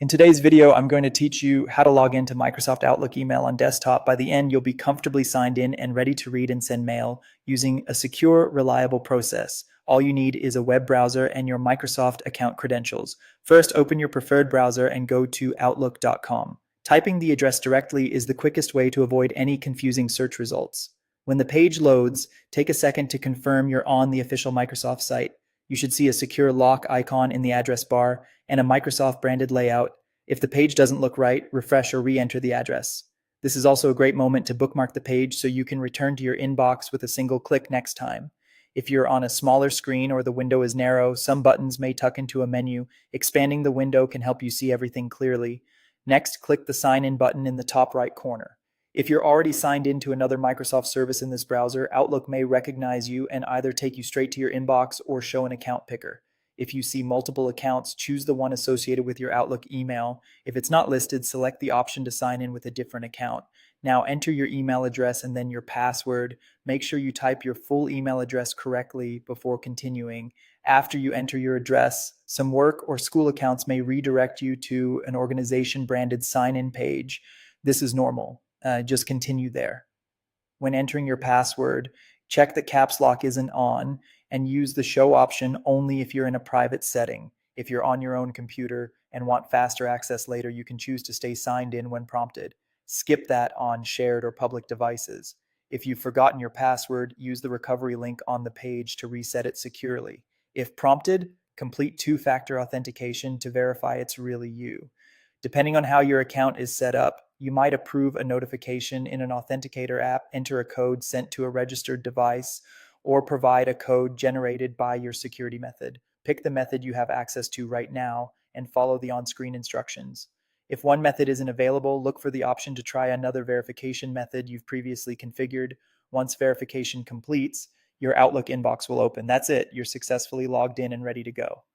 In today's video, I'm going to teach you how to log into Microsoft Outlook email on desktop. By the end, you'll be comfortably signed in and ready to read and send mail using a secure, reliable process. All you need is a web browser and your Microsoft account credentials. First, open your preferred browser and go to Outlook.com. Typing the address directly is the quickest way to avoid any confusing search results. When the page loads, take a second to confirm you're on the official Microsoft site. You should see a secure lock icon in the address bar and a Microsoft branded layout. If the page doesn't look right, refresh or re-enter the address. This is also a great moment to bookmark the page so you can return to your inbox with a single click next time. If you're on a smaller screen or the window is narrow, some buttons may tuck into a menu. Expanding the window can help you see everything clearly. Next, click the Sign In button in the top right corner. If you're already signed into another Microsoft service in this browser, Outlook may recognize you and either take you straight to your inbox or show an account picker. If you see multiple accounts, choose the one associated with your Outlook email. If it's not listed, select the option to sign in with a different account. Now enter your email address and then your password. Make sure you type your full email address correctly before continuing. After you enter your address, some work or school accounts may redirect you to an organization branded sign in page. This is normal. Just continue there. When entering your password, check that caps lock isn't on and use the show option only if you're in a private setting. If you're on your own computer and want faster access later, you can choose to stay signed in when prompted. Skip that on shared or public devices. If you've forgotten your password, use the recovery link on the page to reset it securely. If prompted, complete two-factor authentication to verify it's really you. Depending on how your account is set up, you might approve a notification in an authenticator app, enter a code sent to a registered device, or provide a code generated by your security method. Pick the method you have access to right now and follow the on-screen instructions. If one method isn't available, look for the option to try another verification method you've previously configured. Once verification completes, your Outlook inbox will open. That's it. You're successfully logged in and ready to go.